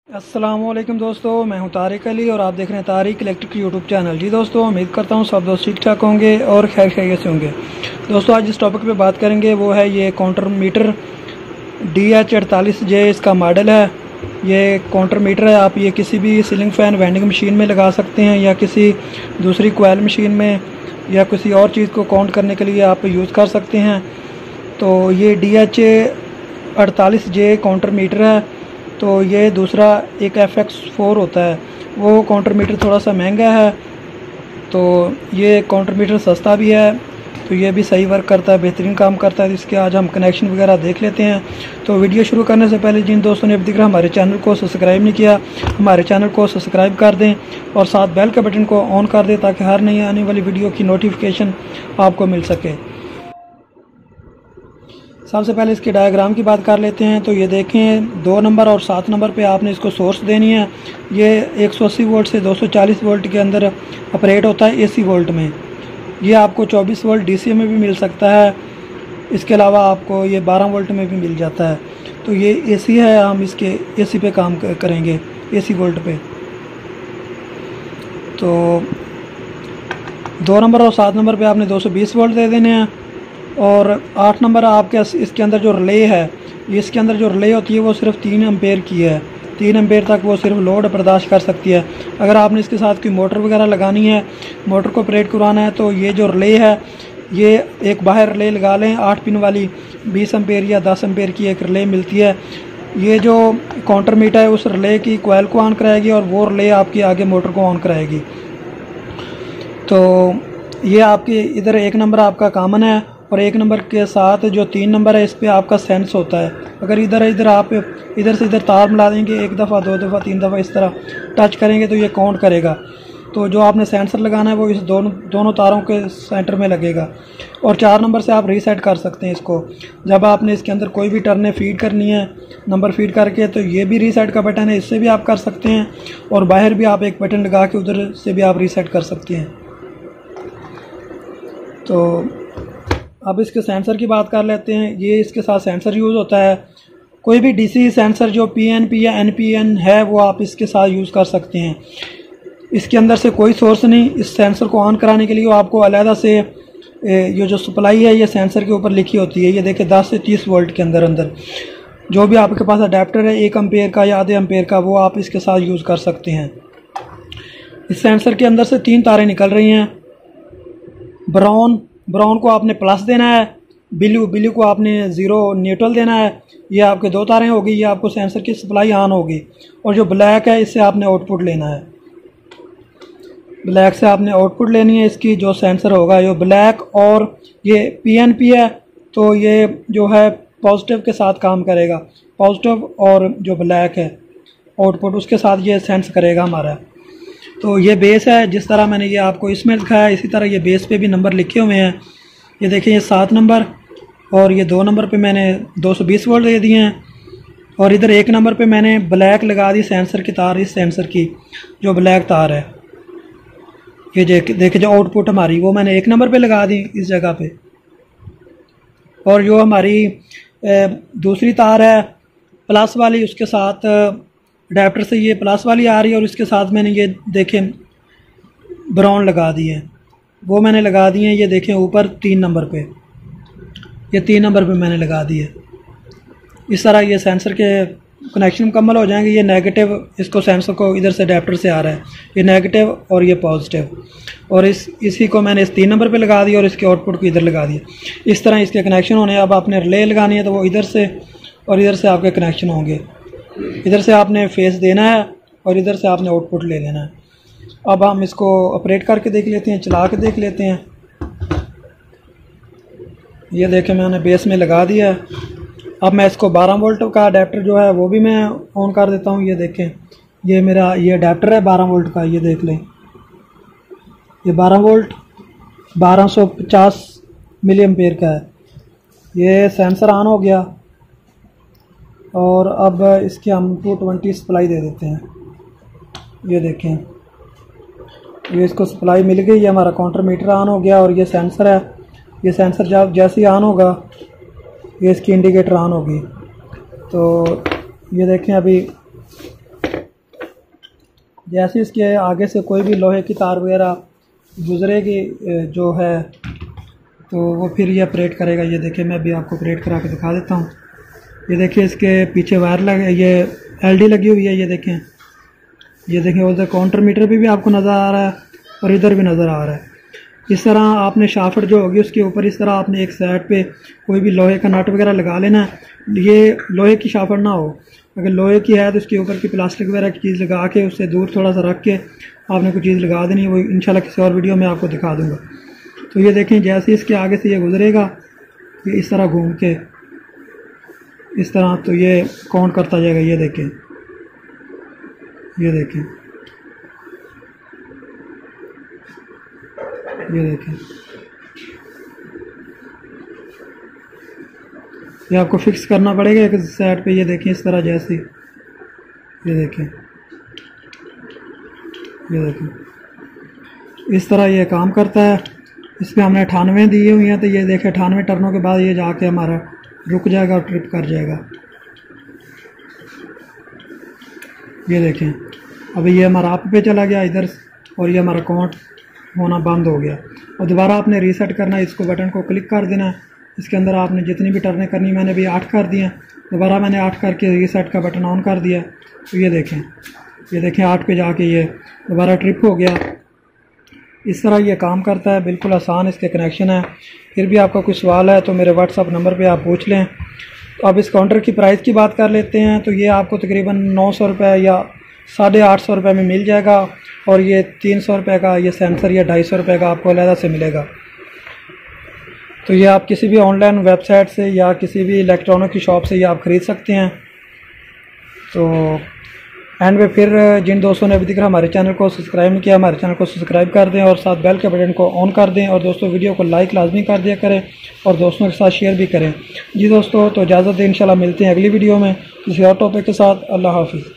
अस्सलामुअलैकुम दोस्तों, मैं हूं तारिक अली और आप देख रहे हैं तारिक इलेक्ट्रिक यूट्यूब चैनल। जी दोस्तों, उम्मीद करता हूं सब दोस्त ठीक ठाक होंगे और खैर खैरियत से होंगे। दोस्तों, आज जिस टॉपिक पे बात करेंगे वो है ये काउंटर मीटर DH48J इसका मॉडल है। ये काउंटर मीटर है, आप ये किसी भी सीलिंग फ़ैन वेंडिंग मशीन में लगा सकते हैं या किसी दूसरी कोयल मशीन में या किसी और चीज़ को काउंट करने के लिए आप यूज़ कर सकते हैं। तो ये DH48J काउंटर मीटर है। तो ये दूसरा एक FX4 होता है, वो काउंटर मीटर थोड़ा सा महंगा है। तो ये काउंटर मीटर सस्ता भी है, तो ये भी सही वर्क करता है, बेहतरीन काम करता है। तो इसके आज हम कनेक्शन वगैरह देख लेते हैं। तो वीडियो शुरू करने से पहले जिन दोस्तों ने अभी तक हमारे चैनल को सब्सक्राइब नहीं किया, हमारे चैनल को सब्सक्राइब कर दें और साथ बेल के बटन को ऑन कर दें ताकि हर नई आने वाली वीडियो की नोटिफिकेशन आपको मिल सके। सबसे पहले इसके डायग्राम की बात कर लेते हैं। तो ये देखें, 2 नंबर और 7 नंबर पे आपने इसको सोर्स देनी है। ये 180 वोल्ट से 240 वोल्ट के अंदर ऑपरेट होता है AC वोल्ट में। ये आपको 24 वोल्ट DC में भी मिल सकता है। इसके अलावा आपको ये 12 वोल्ट में भी मिल जाता है। तो ये AC है, हम इसके AC पे काम करेंगे, AC वोल्ट पे। तो 2 नंबर और 7 नंबर पे आपने 220 वोल्ट दे देने हैं। और 8 नंबर आपके इसके अंदर जो रिले है, इसके अंदर जो रिले होती है वो सिर्फ 3 एम्पेयर की है। 3 एम्पेयर तक वो सिर्फ लोड बर्दाश्त कर सकती है। अगर आपने इसके साथ कोई मोटर वगैरह लगानी है, मोटर को ऑपरेट करवाना है, तो ये जो रिले है, ये एक बाहर रिले लगा लें 8 पिन वाली। 20 एम्पेयर या 10 एम्पेयर की एक रिले मिलती है। ये जो काउंटर मीटर है उस रिले की कोयल को ऑन कराएगी और वो रिले आपकी आगे मोटर को ऑन कराएगी। तो ये आपकी इधर 1 नंबर आपका कॉमन है और 1 नंबर के साथ जो 3 नंबर है इस पे आपका सेंस होता है। अगर इधर आप इधर से इधर तार मिला देंगे, 1 दफ़ा 2 दफ़ा 3 दफ़ा इस तरह टच करेंगे तो ये काउंट करेगा। तो जो आपने सेंसर लगाना है वो इस दोनों तारों के सेंटर में लगेगा। और 4 नंबर से आप रीसेट कर सकते हैं इसको। जब आपने इसके अंदर कोई भी टर्नें फीड करनी है नंबर फीड करके, तो ये भी रीसेट का बटन है, इससे भी आप कर सकते हैं। और बाहर भी आप एक बटन लगा के उधर से भी आप रीसेट कर सकते हैं। तो अब इसके सेंसर की बात कर लेते हैं। ये इसके साथ सेंसर यूज़ होता है। कोई भी DC सेंसर जो PNP या NPN है वो आप इसके साथ यूज़ कर सकते हैं। इसके अंदर से कोई सोर्स नहीं। इस सेंसर को ऑन कराने के लिए आपको अलहदा से ये जो सप्लाई है ये सेंसर के ऊपर लिखी होती है। ये देखिए 10 से 30 वोल्ट के अंदर जो भी आपके पास अडेप्टर है 1 एम्पेयर का या आधे एम्पेयर का, वो आप इसके साथ यूज़ कर सकते हैं। इस सेंसर के अंदर से 3 तारें निकल रही हैं। ब्राउन को आपने प्लस देना है, ब्लू को आपने 0 न्यूट्रल देना है। ये आपके 2 तारें होगी, ये आपको सेंसर की सप्लाई ऑन होगी। और जो ब्लैक है इससे आपने आउटपुट लेना है। ब्लैक से आपने आउटपुट लेनी है इसकी, जो सेंसर होगा ये ब्लैक। और ये PNP है, तो ये जो है पॉजिटिव के साथ काम करेगा। पॉजिटिव और जो ब्लैक है आउटपुट, उसके साथ ये सेंस करेगा हमारा। तो ये बेस है, जिस तरह मैंने ये आपको इसमें दिखाया इसी तरह ये बेस पे भी नंबर लिखे हुए हैं। ये देखिए, ये 7 नंबर और ये 2 नंबर पे मैंने 220 वोल्ट दे दिए हैं। और इधर 1 नंबर पे मैंने ब्लैक लगा दी सेंसर की तार, इस सेंसर की जो ब्लैक तार है। ये देखिए जो आउटपुट हमारी वो मैंने 1 नंबर पे लगा दी इस जगह पे। और जो हमारी दूसरी तार है प्लस वाली, उसके साथ अडेप्टर से ये प्लस वाली आ रही है और इसके साथ मैंने ये देखें ब्राउन लगा दी है, वो मैंने लगा दी है। ये देखें ऊपर 3 नंबर पे, ये 3 नंबर पे मैंने लगा दी है। इस तरह ये सेंसर के कनेक्शन मुकम्मल हो जाएंगे। ये नेगेटिव, इसको सेंसर को इधर से अडेप्टर से आ रहा है, ये नेगेटिव और ये पॉजिटिव। और इसी को मैंने इस 3 नंबर पे लगा दिया और इसके आउटपुट को इधर लगा दिया। इस तरह इसके कनेक्शन होने। अब आपने रिले लगानी है तो वो इधर से और इधर से आपके कनेक्शन होंगे। इधर से आपने फेस देना है और इधर से आपने आउटपुट ले लेना है। अब हम इसको ऑपरेट करके देख लेते हैं, चला के देख लेते हैं। ये देखें, मैंने बेस में लगा दिया है। अब मैं इसको 12 वोल्ट का अडेप्टर जो है वो भी मैं ऑन कर देता हूँ। ये देखें, ये मेरा ये अडेप्टर है 12 वोल्ट का। ये देख लें, ये 12 वोल्ट 1250 मिली एम्पेयर का है। ये सेंसर ऑन हो गया और अब इसके हम 220 सप्लाई दे देते हैं। ये देखें, ये इसको सप्लाई मिल गई, ये हमारा काउंटर मीटर ऑन हो गया। और ये सेंसर है, ये सेंसर जब जैसे ही ऑन होगा ये इसकी इंडिकेटर ऑन होगी। तो ये देखें, अभी जैसे इसके आगे से कोई भी लोहे की तार वगैरह गुजरेगी जो है तो वो फिर ये ऑपरेट करेगा। ये देखिए मैं भी आपको ऑपरेट करा के दिखा देता हूँ। ये देखिए इसके पीछे वायर लगे, ये एलडी लगी हुई है। ये देखें उधर काउंटर मीटर भी आपको नज़र आ रहा है और इधर भी नज़र आ रहा है। इस तरह आपने शाफ्ट जो होगी उसके ऊपर इस तरह आपने एक साइड पे कोई भी लोहे का नट वगैरह लगा लेना है। ये लोहे की शाफ्ट ना हो, अगर लोहे की है तो उसके ऊपर की प्लास्टिक वगैरह की चीज़ लगा के उससे दूर थोड़ा सा रख के आपने कोई चीज़ लगा देनी है। वो इंशाल्लाह किसी और वीडियो में आपको दिखा दूँगा। तो ये देखें जैसे इसके आगे से ये गुजरेगा ये इस तरह घूम के इस तरह तो ये काउंट करता जाएगा। ये देखें ये देखें ये आपको फिक्स करना पड़ेगा एक साइड पे। ये देखें इस तरह जैसे ये देखें इस तरह ये काम करता है। इसमें हमने 98 दिए हुई हैं तो ये देखें 98 टर्नों के बाद ये जाके हमारा रुक जाएगा और ट्रिप कर जाएगा। ये देखें अभी ये हमारा अप पे चला गया इधर और ये हमारा काउंट होना बंद हो गया। और दोबारा आपने रीसेट करना है, इसको बटन को क्लिक कर देना है। इसके अंदर आपने जितनी भी टर्नें करनी, मैंने भी 8 कर दिए। दोबारा मैंने 8 करके रीसेट का बटन ऑन कर दिया। तो ये देखें 8 पे जाके ये दोबारा ट्रिप हो गया। इस तरह ये काम करता है, बिल्कुल आसान इसके कनेक्शन है। फिर भी आपका कोई सवाल है तो मेरे व्हाट्सअप नंबर पे आप पूछ लें। तो अब इस काउंटर की प्राइस की बात कर लेते हैं। तो ये आपको तकरीबन 900 रुपये या 850 रुपये में मिल जाएगा। और ये 300 रुपये का ये सेंसर या 250 रुपये का आपको अलग से मिलेगा। तो ये आप किसी भी ऑनलाइन वेबसाइट से या किसी भी इलेक्ट्रॉनिक की शॉप से ये आप ख़रीद सकते हैं। तो एंड में फिर जिन दोस्तों ने अभी तक हमारे चैनल को सब्सक्राइब नहीं किया, हमारे चैनल को सब्सक्राइब कर दें और साथ बेल के बटन को ऑन कर दें। और दोस्तों वीडियो को लाइक लाजमी कर दिया करें और दोस्तों के साथ शेयर भी करें। जी दोस्तों तो इजाज़त दें, इंशाल्लाह मिलते हैं अगली वीडियो में किसी और टॉपिक के साथ। अल्लाह हाफिज़।